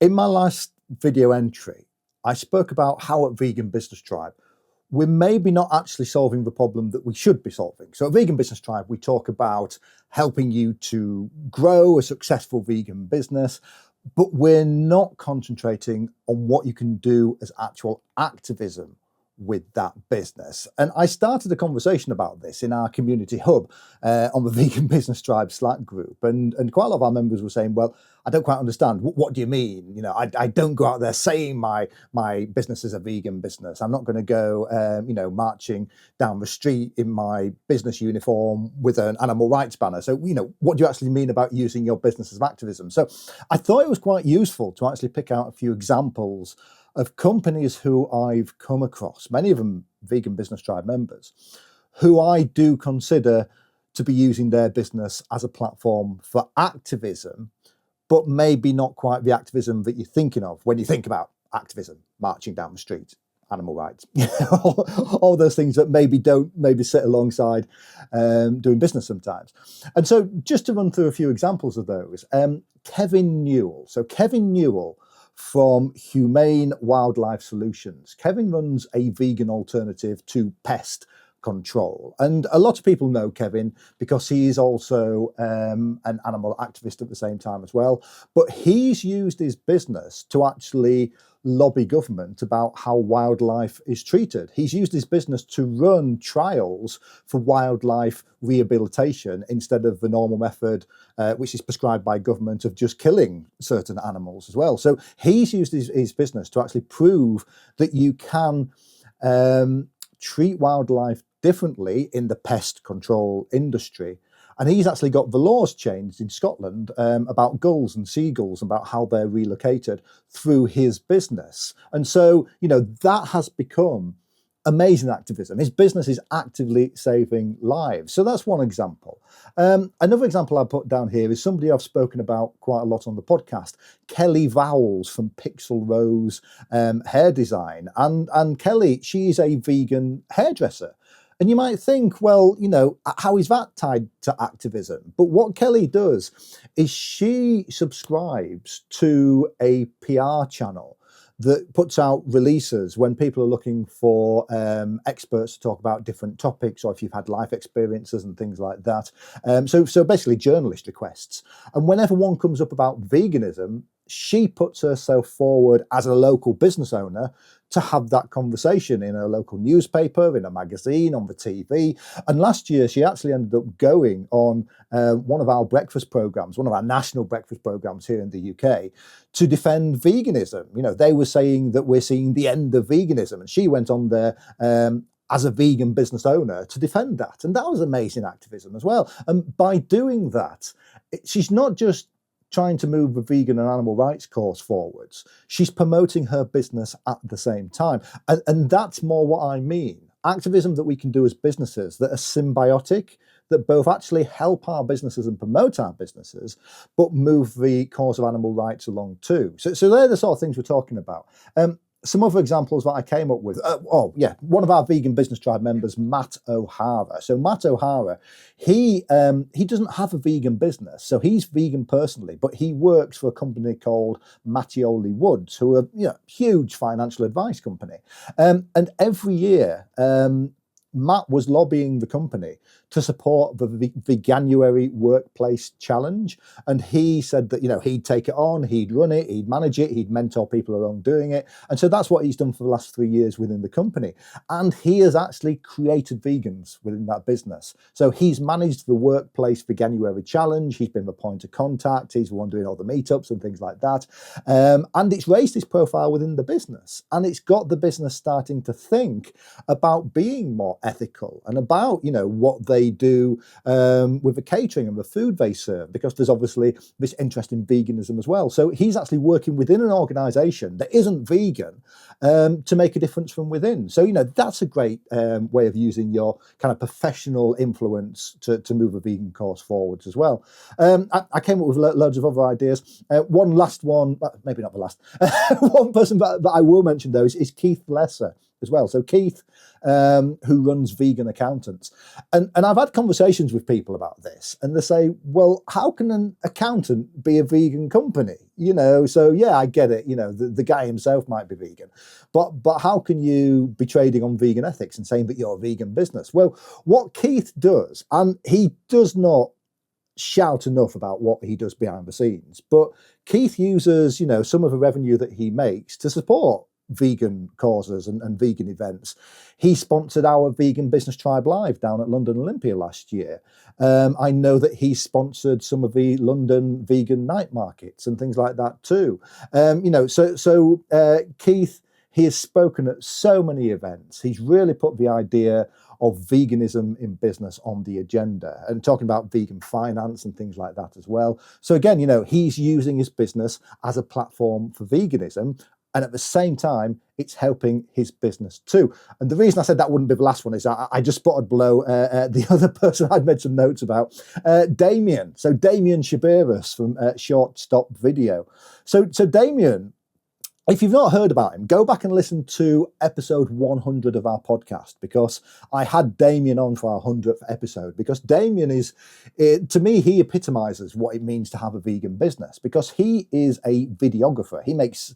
In my last video entry, I spoke about how at Vegan Business Tribe, we're maybe not actually solving the problem that we should be solving. So at Vegan Business Tribe, we talk about helping you to grow a successful vegan business, but we're not concentrating on what you can do as actual activism with that business. And I started a conversation about this in our community hub on the Vegan Business Tribe Slack group. And quite a lot of our members were saying, well, I don't quite understand. What do you mean? You know, I don't go out there saying my business is a vegan business. I'm not going to go, marching down the street in my business uniform with an animal rights banner. So, what do you actually mean about using your business as activism? So I thought it was quite useful to actually pick out a few examples of companies who I've come across, many of them Vegan Business Tribe members, who I do consider to be using their business as a platform for activism, but maybe not quite the activism that you're thinking of when you think about activism, marching down the street, animal rights, all those things that don't sit alongside doing business sometimes. And so just to run through a few examples of those, Kevin Newell. So Kevin Newell from Humane Wildlife Solutions. Kevin runs a vegan alternative to pest control. And a lot of people know Kevin because he is also an animal activist at the same time as well. But he's used his business to actually lobby government about how wildlife is treated. He's used his business to run trials for wildlife rehabilitation instead of the normal method, which is prescribed by government, of just killing certain animals as well. So he's used his business to actually prove that you can treat wildlife differently in the pest control industry. And he's actually got the laws changed in Scotland about gulls and seagulls, about how they're relocated through his business. And so, that has become amazing activism. His business is actively saving lives. So that's one example. Another example I put down here is somebody I've spoken about quite a lot on the podcast, Kelly Vowles from Pixel Rose Hair Design. And Kelly, she's a vegan hairdresser. And you might think, well, how is that tied to activism? But what Kelly does is she subscribes to a PR channel that puts out releases when people are looking for experts to talk about different topics, or if you've had life experiences and things like that. So basically journalist requests. And whenever one comes up about veganism, she puts herself forward as a local business owner to have that conversation in a local newspaper, in a magazine, on the TV. And last year, she actually ended up going on one of our breakfast programs, one of our national breakfast programs here in the UK, to defend veganism. They were saying that we're seeing the end of veganism, and she went on there as a vegan business owner to defend that. And that was amazing activism as well. And by doing that, she's not just trying to move the vegan and animal rights cause forwards, she's promoting her business at the same time. And that's more what I mean. Activism that we can do as businesses that are symbiotic, that both actually help our businesses and promote our businesses, but move the cause of animal rights along too. So they're the sort of things we're talking about. Some other examples that I came up with. One of our Vegan Business Tribe members, Matt O'Hara. So Matt O'Hara, he doesn't have a vegan business, so he's vegan personally, but he works for a company called Mattioli Woods, who are huge financial advice company. And every year, Matt was lobbying the company to support the Veganuary Workplace Challenge. And he said that, he'd take it on, he'd run it, he'd manage it, he'd mentor people along doing it. And so that's what he's done for the last 3 years within the company. And he has actually created vegans within that business. So he's managed the Workplace Veganuary Challenge. He's been the point of contact. He's the one doing all the meetups and things like that. And it's raised his profile within the business. And it's got the business starting to think about being more ethical and about, what they do with the catering and the food they serve, because there's obviously this interest in veganism as well. So he's actually working within an organization that isn't vegan to make a difference from within. So, that's a great way of using your kind of professional influence to move a vegan cause forwards as well. I came up with loads of other ideas. One last one, maybe not the last, one person that I will mention though is Keith Lesser. as well. So Keith, who runs Vegan Accountants, and I've had conversations with people about this, and they say, well, how can an accountant be a vegan company? You know, so yeah, I get it. You know, the guy himself might be vegan, but how can you be trading on vegan ethics and saying that you're a vegan business? Well, what Keith does, and he does not shout enough about what he does behind the scenes, but Keith uses, you know, some of the revenue that he makes to support vegan causes and vegan events. He sponsored our Vegan Business Tribe Live down at London Olympia last year. I know that he sponsored some of the London vegan night markets and things like that too. You know, so Keith, he has spoken at so many events. He's really put the idea of veganism in business on the agenda, and talking about vegan finance and things like that as well. So again, you know, he's using his business as a platform for veganism, and at the same time, it's helping his business too. And the reason I said that wouldn't be the last one is I just spotted below the other person I'd made some notes about, Damien. So Damien Shabiris from Short Stop Video. So Damien, if you've not heard about him, go back and listen to episode 100 of our podcast, because I had Damien on for our 100th episode, because Damien is, to me, he epitomizes what it means to have a vegan business, because he is a videographer. He makes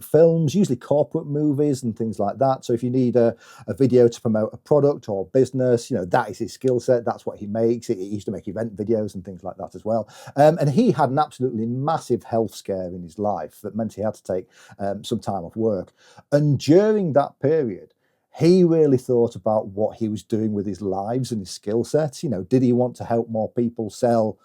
films, usually corporate movies and things like that. So if you need a video to promote a product or business, you know, that is his skill set. That's what he makes. He used to make event videos and things like that as well. And he had an absolutely massive health scare in his life that meant he had to take some time off work. And during that period, he really thought about what he was doing with his lives and his skill sets. You know, did he want to help more people sell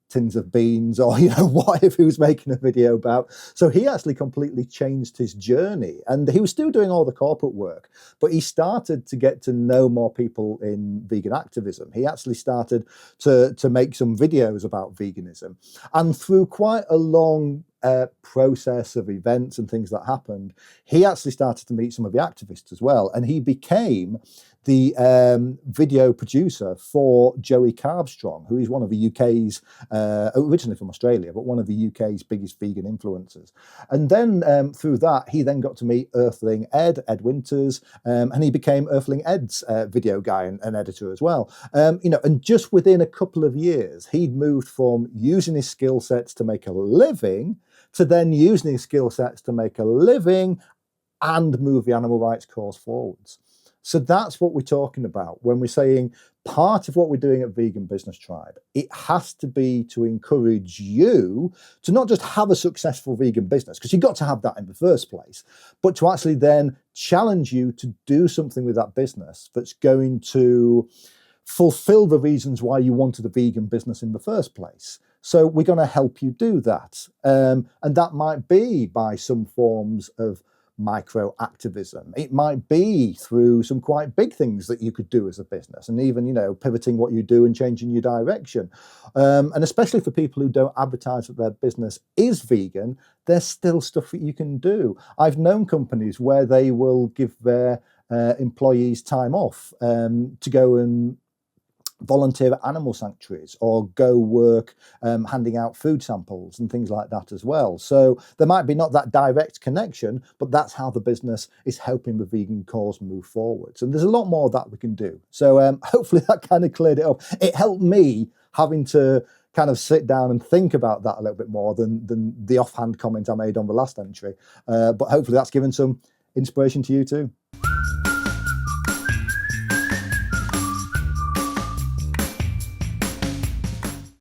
tins of beans, or, you know, what if he was making a video about? So he actually completely changed his journey, and he was still doing all the corporate work, but he started to get to know more people in vegan activism. He actually started to make some videos about veganism, and through quite a long process of events and things that happened, he actually started to meet some of the activists as well, and he became the video producer for Joey Carbstrong, who is one of the UK's, originally from Australia, but one of the UK's biggest vegan influencers. And then through that, he then got to meet Earthling Ed Winters, and he became Earthling Ed's video guy and editor as well. You know, and just within a couple of years, he'd moved from using his skill sets to make a living to then using his skill sets to make a living and move the animal rights cause forwards. So that's what we're talking about when we're saying part of what we're doing at Vegan Business Tribe. It has to be to encourage you to not just have a successful vegan business, because you've got to have that in the first place, but to actually then challenge you to do something with that business that's going to fulfill the reasons why you wanted a vegan business in the first place. So we're going to help you do that. And that might be by some forms of micro activism. It might be through some quite big things that you could do as a business, and even, you know, pivoting what you do and changing your direction. And especially for people who don't advertise that their business is vegan, there's still stuff that you can do. I've known companies where they will give their employees time off to go and volunteer at animal sanctuaries, or go work handing out food samples and things like that as well. So there might be not that direct connection, but that's how the business is helping the vegan cause move forwards. And there's a lot more that we can do. So hopefully that kind of cleared it up. It helped me having to kind of sit down and think about that a little bit more than the offhand comment I made on the last entry. But hopefully that's given some inspiration to you too.